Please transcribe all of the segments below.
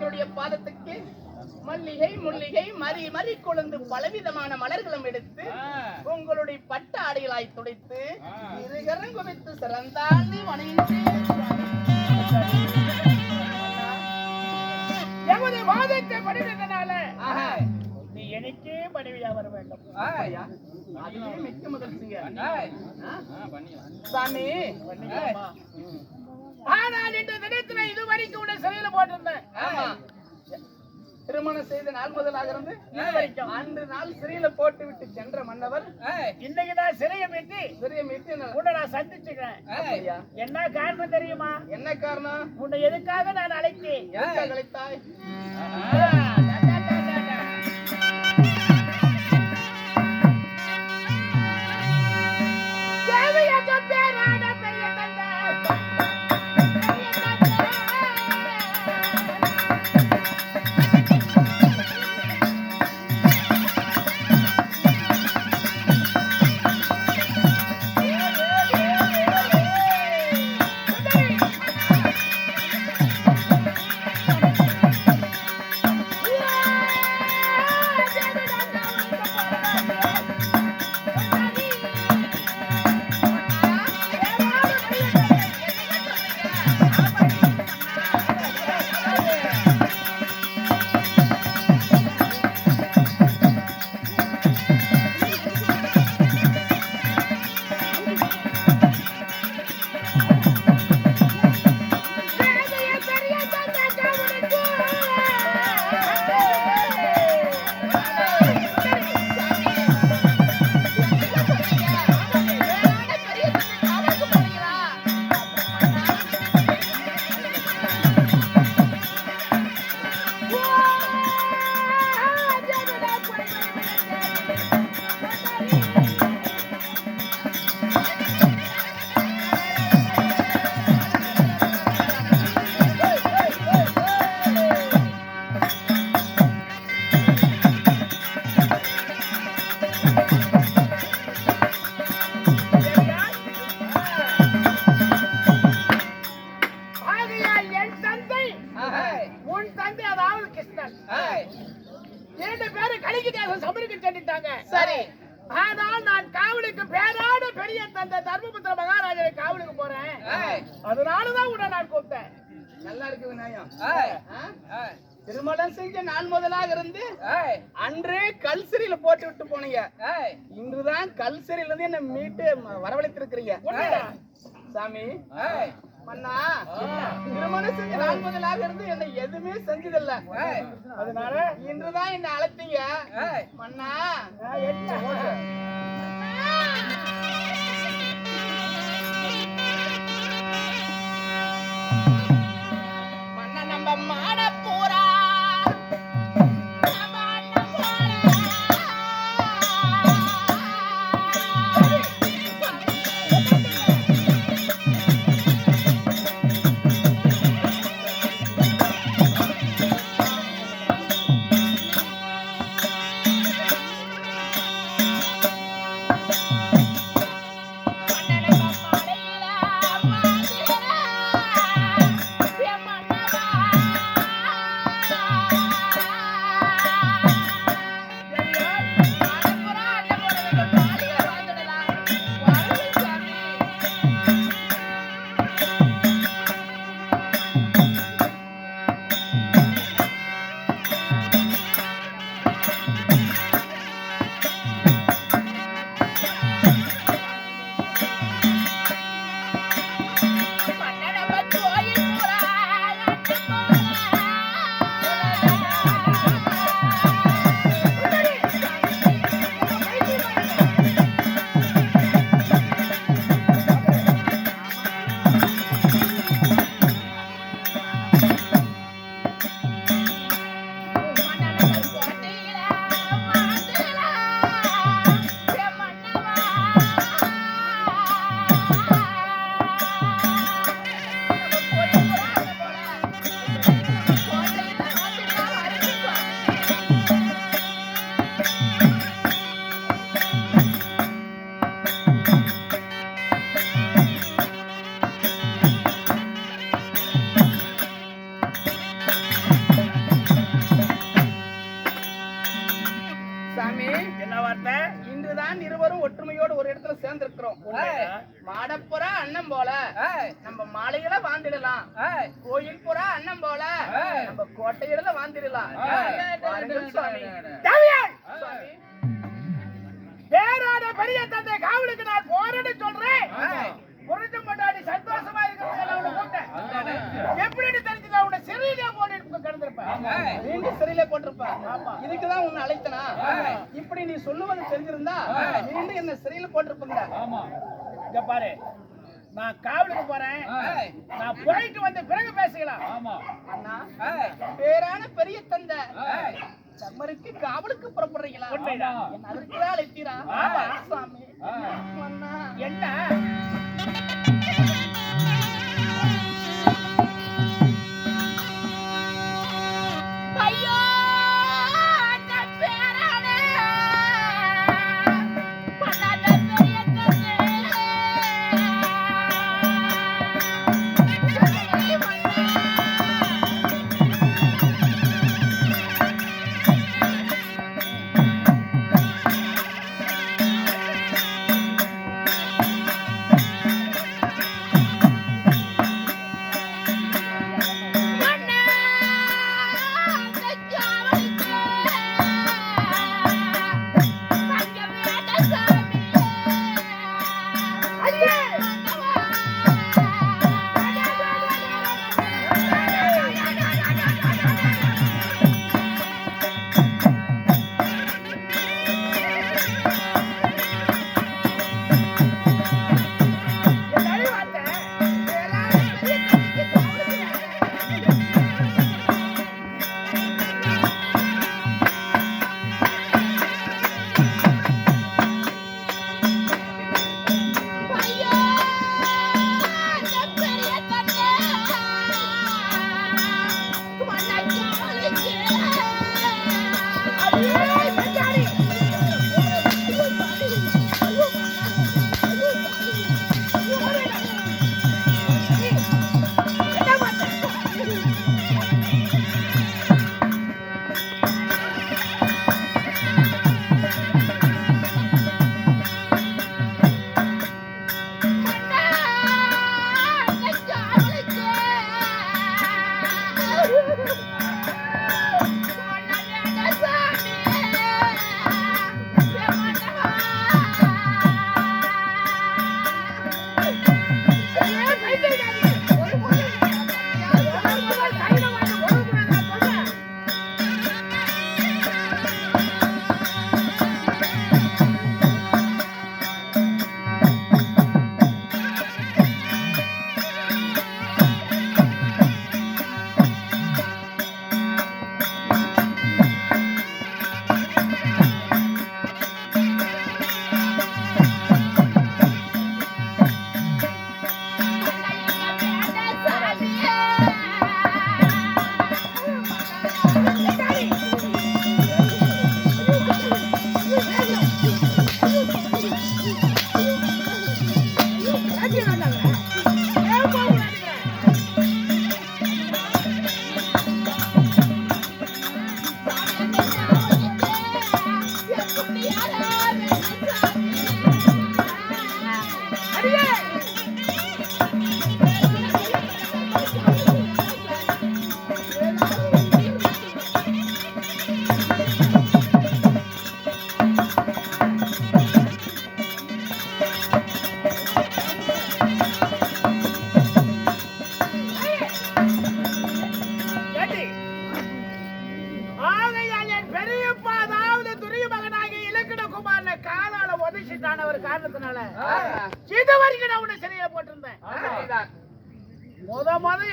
உங்களுடைய பாதத்துக்கு மல்லிகை முல்லிகை மறி மறி கொழுந்து பலவிதமான மலர்களும் எடுத்து உங்களுடைய பட்டு ஆடைகளாய் துடைத்து இருகரம் குவித்து சிறந்தாண்டி வணங்கி எமது வாதத்தை பணிவதனால நீ எனக்கே பணிவியா வர வேண்டும். அதுவே மிக்க மகிழ்ச்சிங்க சாமி. ஆனால் இந்த தினத்துல இதுவரைக்கும் உன்னை சிறையில போட்டிருந்தேன். திருமணம் செய்த நாள் முதலாக இருந்து இதுவரைக்கும் அன்று நாள் சிறையில போட்டு விட்டு சென்ற மன்னவர் இன்னைக்குதான் சிறையை மீட்டு உன்னை நான் சந்திச்சுக்கிறேன். என்ன காரணம் தெரியுமா? என்ன காரணம்? உன்னை எதுக்காக நான் அழைத்தேன்? அழைத்தாய்? சரி. ஆனால் நான் காவலுக்கு பேரான பெரிய தந்தை தர்மபுத்திர மகாராஜரை காவலுக்கு போறேன். அதனாலதான் உன்னை நான் கூப்பிட்டேன். நல்லா இருக்கு விநாயகம். திருமணம் செஞ்ச நாள் முதலாக இருந்து அன்று கல் சிறையில போட்டு விட்டு போனீங்க. இன்றுதான் கல் சிறையில இருந்து என்ன மீட்டு வரவழைத்திருக்கிறீங்க சாமி. மன்னா, திருமணம் செஞ்ச நாள் முதலாக இருந்து என்ன எதுவுமே செஞ்சதில்ல. அதனால இன்றுதான் என்ன அழைத்தீங்க மன்னா. மன்னா நம்ம மாட போறா இருவரும் ஒற்றுமையோடு ஒரு இடத்துல சேர்ந்திருக்கிறோம். மாடப்புறா அண்ணன் போல நம்ம மாலையில வாழ்ந்திடலாம், கோயில் புறா அண்ணன் போல நம்ம கோட்டையில வாழ்ந்திடலாம். பேரான பெரிய தந்தை காவலுக்கு நான் போறேன்னு சொல்றேன். புரிஞ்சு கொண்டாடி சந்தோஷமா இருக்கிறது எப்படி தெரிஞ்சுக்க உன்னை சிறையிலே போட்டு கிடந்திருப்பேன், சிறையிலே போட்டிருப்பேன். இதுக்குதான் உன்னை அழைத்தனா? இப்படி நீ சொல்லுவது தெரிஞ்சிருந்தா மீண்டும் என்ன சிறையில போட்டிருப்பீங்க. இங்க பாரு, நான் காவலுக்கு போறேன், நான் போயிட்டு வந்து பிறகு பேசிக்கலாம். அண்ணா, பேரான பெரிய தந்தை சம்மருக்கு காவலுக்கு புறப்படுறீங்களா? என்ன அதுக்குதான் அழைத்தீரா? சாமி என்ன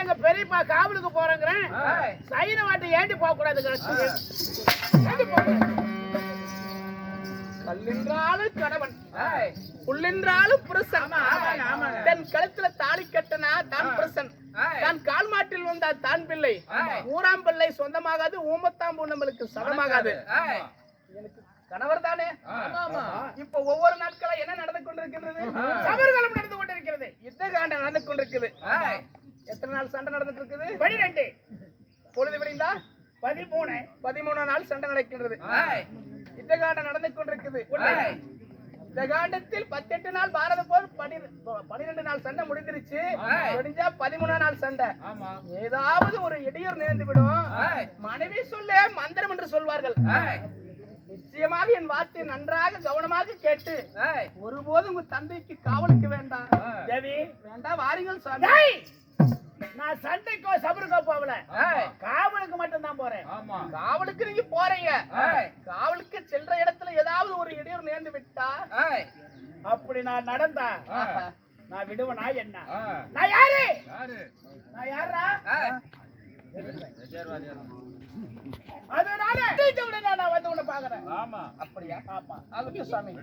எங்க பெரியப்பா காவலுக்கு போறேங்கிறேன், சைன வாட்டி ஏண்டி போக கூடாது? கல்லின்றாலும் கணவன், புல்லின்றாலும் புருஷன். தன் கழுத்துல தாலி கட்டனா தான் புருஷன், தான் கால் மாட்டில் வந்தா தான் பிள்ளை. ஊராம் பிள்ளை சொந்தமாகாது, ஊமத்தாம்பூ நம்மளுக்கு சதமாகாது. எனக்கு கணவர் தானே. இப்ப ஒவ்வொரு நாட்களா என்ன நடந்து கொண்டிருக்கிறது? சமர்காலம் நடந்து கொண்டிருக்கிறது, யுத்த காண்டம் நடந்து கொண்டிருக்குது. எத்தனை நாள் சண்டை நடந்துட்டு இருக்குது? 12. பொழுது விடிந்தா 13 நாள் சண்டை நடக்கின்றது. யுத்த காண்டம் நடந்து கொண்டிருக்குது. இந்த காண்டத்தில் 18 நாள் பாரத போர் 12 நாள் சண்டை முடிஞ்சிருச்சு. முடிஞ்சா 13 நாள் சண்டை. ஏதாவது ஒரு இடையூறு நேர்ந்து விடும். மனைவி சொல்ல மந்திரம் என்று சொல்வார்கள். நிச்சயமாக என் வார்த்தை நன்றாக கவனமாக கேட்டு ஒருபோதும் உங்க தந்தைக்கு காவலுக்கு வேண்டாம். தேவி வேண்டாம், வாருங்கள் சாமி. நான் சண்டைக்கோ சபருக்கோ போகல, காவலுக்கு மட்டும் தான் போறேன். காவலுக்கு நீங்க போறீங்க. காவலுக்கு செல்ற இடத்துல ஏதாவது ஒரு இடையூறு நேர்ந்து விட்டா அப்படி நான் நடந்தா நான் விடுவனா என்ன? நான் யாரு? நான் யாரா? அதனால நான் வந்து உன்னை பாக்குறேன். அப்படியா? ஆமா. அதுக்கு சாமி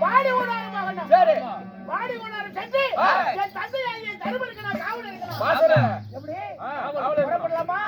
பாடி ஓடாரு மகன். சரி, பாடி ஓடாரு சென்று என் தந்தையாகிய தருமனுக்கு நான் காவல் இருக்கணும். எப்படி? புறப்படலாமா?